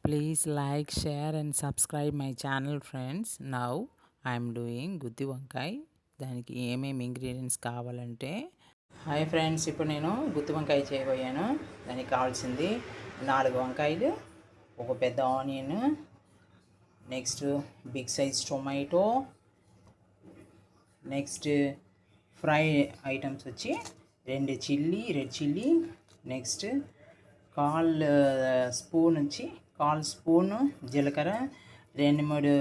Please like, share and subscribe my channel friends. Now I am doing గుత్తి వంకాయ. దానికి ఏమేమి ingredients కావాలంటే, hi friends, ఇప్పుడు నేను గుత్తి వంకాయ చేయబోయాను. దానికి కావాల్సింది 4 వంకాయలు, ఒక పెద్ద onion, next big size tomato, next fry items వచ్చి 2 chilli, red chilli, next 1/4 spoon వచ్చి 1/4 స్పూను జీలకర్ర, 2-3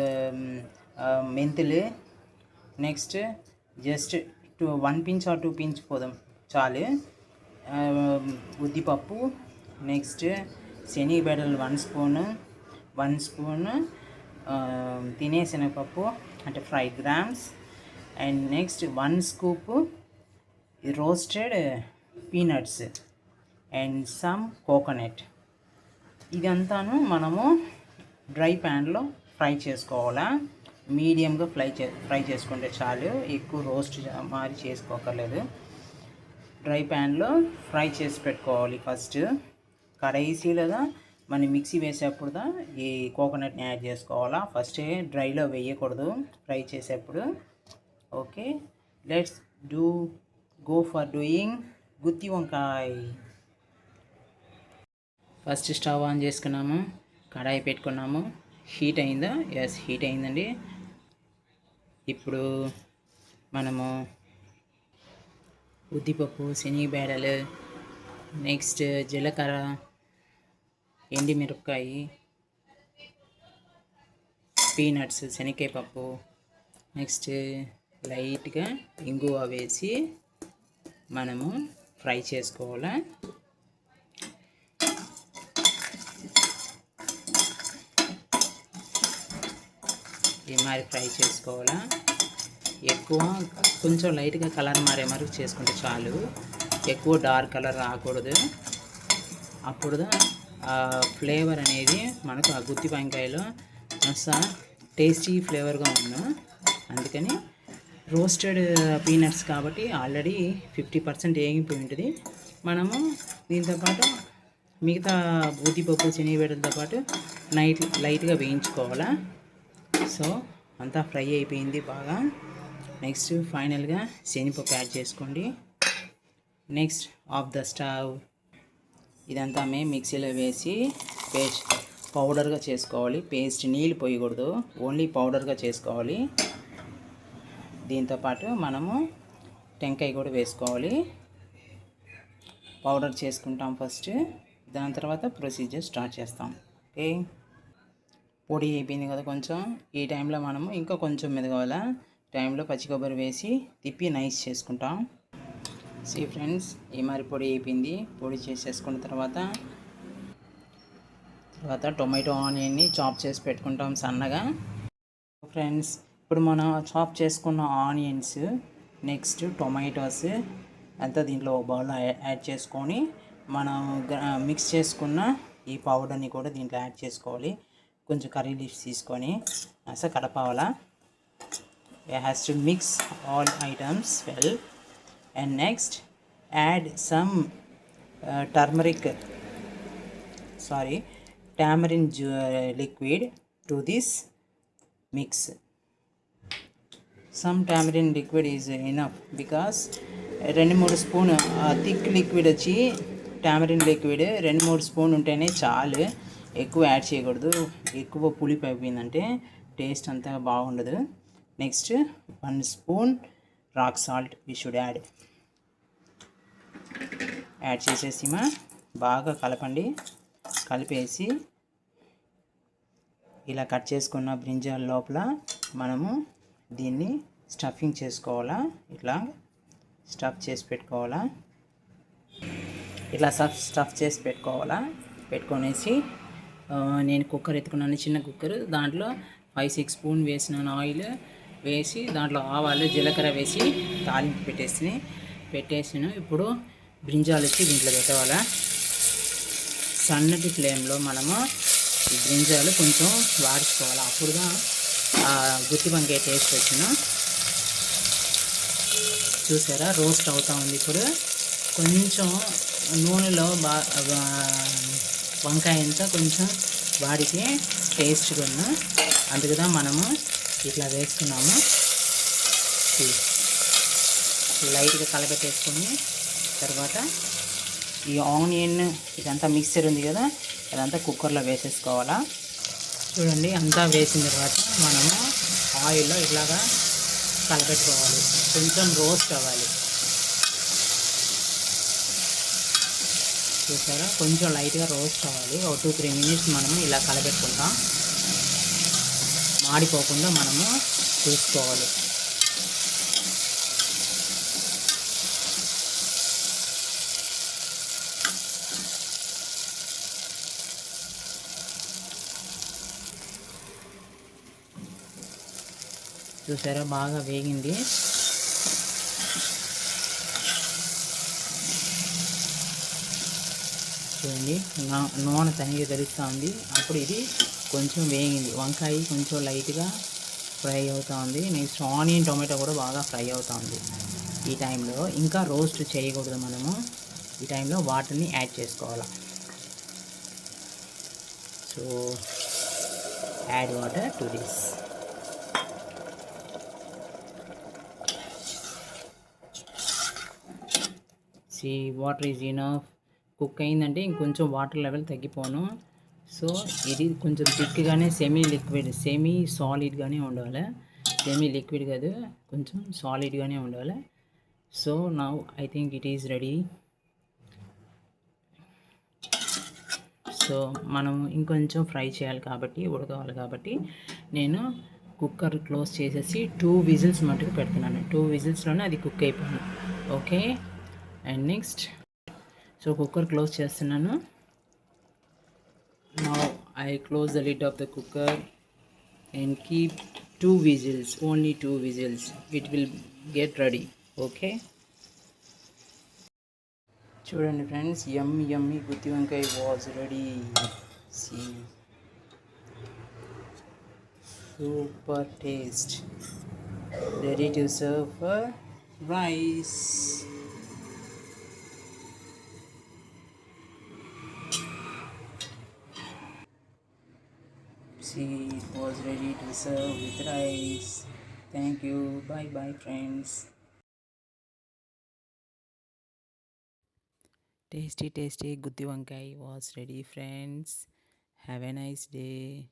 మెంతులు, next just 1 pinch or 2 pinch పోదాం చాలు, ఉద్దిపప్పు, నెక్స్ట్ శనగబెడలు 1 స్పూను తినే శనగపప్పు అంటే 5 grams, and next 1 scoop roasted peanuts and some coconut. ఇదంతాను మనము డ్రై ప్యాన్లో ఫ్రై చేసుకోవాలా. మీడియంగా ఫ్రై చేసుకుంటే చాలు, ఎక్కువ రోస్ట్ మారి చేసుకోకర్లేదు. డ్రై ప్యాన్లో ఫ్రై చేసి పెట్టుకోవాలి. ఫస్ట్ కరైసీలుగా మనం మిక్సీ వేసేప్పుడు ఈ కోకోనట్ని యాడ్ చేసుకోవాలా. ఫస్ట్ డ్రైలో వేయకూడదు ఫ్రై చేసేప్పుడు. Okay, let's go for doing gutti vankaya. First stove on చేసుకున్నాము, కడాయి పెట్టుకున్నాము. హీట్ అయిందా? ఎస్, హీట్ అయిందండి. ఇప్పుడు మనము ఉద్దిపప్పు, శనగబెడలు, నెక్స్ట్ జీలకర్ర, ఎండుమిరపకాయ, పీనట్స్, శనగకాయ పప్పు, నెక్స్ట్ లైట్గా ఇంగువ వేసి మనము ఫ్రై చేసుకోవాలి. ఈ మరి ఫ్రై చేసుకోవాలా. ఎక్కువ కొంచెం లైట్గా కలర్ మారే వరకు చేసుకుంటే చాలు, ఎక్కువ డార్క్ కలర్ రాకూడదు. అప్పుడు ఫ్లేవర్ అనేది మనకు ఆ గుత్తి వంకాయలో మస్తు టేస్టీ ఫ్లేవర్గా ఉంది. అందుకని రోస్టెడ్ పీనట్స్ కాబట్టి ఆల్రెడీ 50% వేగిపోయి ఉంటుంది. మనము దీంతోపాటు మిగతా ఉద్దిపప్పు, శనగబెడలతో పాటు లైట్గా వేయించుకోవాలా. సో అంతా ఫ్రై అయిపోయింది బాగా. నెక్స్ట్ ఫైనల్గా శనగపప్పు యాడ్ చేసుకోండి. Next of the stove. ఇదంతా మేము మిక్సీలో వేసి పౌడర్గా చేసుకోవాలి. పేస్ట్ నీళ్ళు పోయకూడదు, ఓన్లీ పౌడర్గా చేసుకోవాలి. దీంతోపాటు మనము టెంకాయ కూడా వేసుకోవాలి. పౌడర్ చేసుకుంటాం ఫస్ట్, దాని తర్వాత ప్రొసీజర్ స్టార్ట్ చేస్తాం. ఓకే, పొడి అయిపోయింది కదా కొంచెం. ఈ టైంలో మనము ఇంకా కొంచెం మెదగాల టైంలో పచ్చి కొబ్బరి వేసి తిప్పి నైస్ చేసుకుంటాం. సీ ఫ్రెండ్స్, ఈ మరి పొడి అయిపోయింది. పొడి చేసేసుకున్న తర్వాత టొమాటో ఆనియన్ని చాప్ చేసి పెట్టుకుంటాం సన్నగా. ఫ్రెండ్స్, ఇప్పుడు మనం చాప్ చేసుకున్న ఆనియన్స్, నెక్స్ట్ టొమాటోస్ అంతా దీంట్లో ఒక బౌల్లో యాడ్ చేసుకొని మనం మిక్స్ చేసుకున్న ఈ పౌడర్ని కూడా దీంట్లో యాడ్ చేసుకోవాలి. కొంచెం కర్రీ లీవ్స్ తీసుకొని అసలు కలపాలా. it has to mix all items well, and next add some tamarind liquid to this mix. Some tamarind liquid is enough because 2-3 spoon thick liquid వచ్చి టామరిన్ లిక్విడ్ 2-3 స్పూన్ ఉంటేనే చాలు, ఎక్కువ add చేయకూడదు. ఎక్కువ పులిపు అయిపోయిందంటే taste అంతా బాగుండదు. Next 1 spoon rock salt we should add చేసేసి బాగా కలపండి. కలిపేసి ఇలా కట్ చేసుకున్న బ్రింజాల్ లోపల మనము దీన్ని స్టఫింగ్ చేసుకోవాలా. ఇట్లా స్టఫ్ చేసి పెట్టుకోవాలా. ఇట్లా స్టఫ్ చేసి పెట్టుకొనేసి నేను కుక్కర్ ఎత్తుకున్నాను, చిన్న కుక్కర్. దాంట్లో 5-6 స్పూన్ వేసినాను ఆయిల్ వేసి, దాంట్లో ఆవాలు, జీలకర్ర వేసి తాలింపు పెట్టేసాను. ఇప్పుడు బ్రింజాలు వచ్చి దీంట్లో పెట్టవాలా. సన్నటి ఫ్లేమ్లో మనము ఈ బ్రింజాలు కొంచెం వాడుకోవాలి. అప్పుడుగా గుత్తి వంకాయ టేస్ట్ వచ్చిన. చూసారా, రోస్ట్ అవుతూ ఉంది. ఇప్పుడు కొంచెం నూనెలో వంకాయ అంతా కొంచెం వాడికి టేస్ట్గా ఉన్న అందుకుదా మనము ఇట్లా వేసుకున్నాము. లైట్గా కలబెట్టేసుకొని తర్వాత ఈ ఆనియన్ ఇదంతా మిక్సర్ ఉంది కదా, అదంతా కుక్కర్లో వేసేసుకోవాలా. చూడండి, అంతా వేసిన తర్వాత మనము ఆయిల్లో ఇలాగా కలబెట్టుకోవాలి. కొంచెం రోస్ట్ అవ్వాలి. చూసారా, కొంచెం లైట్గా రోస్ట్ అవ్వాలి. ఒక 2-3 మినిట్స్ మనము ఇలా కలబెట్టుకుంటాం. మాడిపోకుండా మనము చూసుకోవాలి. చూసారా, బాగా వేగింది. చూడండి, నూనె తనిగి తెలుస్తూ ఉంది. అప్పుడు ఇది కొంచెం వేగింది. వంకాయ కొంచెం లైట్గా ఫ్రై అవుతూ ఉంది. నెక్స్ట్ ఆనియన్ టొమాటో కూడా బాగా ఫ్రై అవుతూ ఉంది. ఈ టైంలో ఇంకా రోస్ట్ చేయకూడదు. మనము ఈ టైంలో వాటర్ని యాడ్ చేసుకోవాలి. So add water to this. Water is enough. Cook అయిందంటే ఇంకొంచెం వాటర్ లెవెల్ తగ్గిపోను. సో ఇది కొంచెం థిక్గానే సెమీ సాలిడ్గానే ఉండాలి. సెమీ లిక్విడ్ కాదు, కొంచెం సాలిడ్గానే ఉండాలి. So now I think it is ready. So మనం ఇంకొంచెం ఫ్రై చేయాలి కాబట్టి, ఉడకాలి కాబట్టి నేను కుక్కర్ క్లోజ్ చేసేసి 2 విజిల్స్ మట్టుకు పెడుతున్నాను. 2 విజిల్స్లోనే అది కుక్ అయిపోయింది. Okay, and next so cooker close చేస్తున్నాను. Now I close the lid of the cooker and keep 2 whistles, only 2 whistles. It will get ready. Okay, చూడండి ఫ్రెండ్స్, యమ్మీ గుత్తి వంకాయ was ready. See, super taste, ready to serve for rice. See, it was ready to serve with rice. Thank you. Bye friends. Tasty gutti wankai was ready, friends. Have a nice day.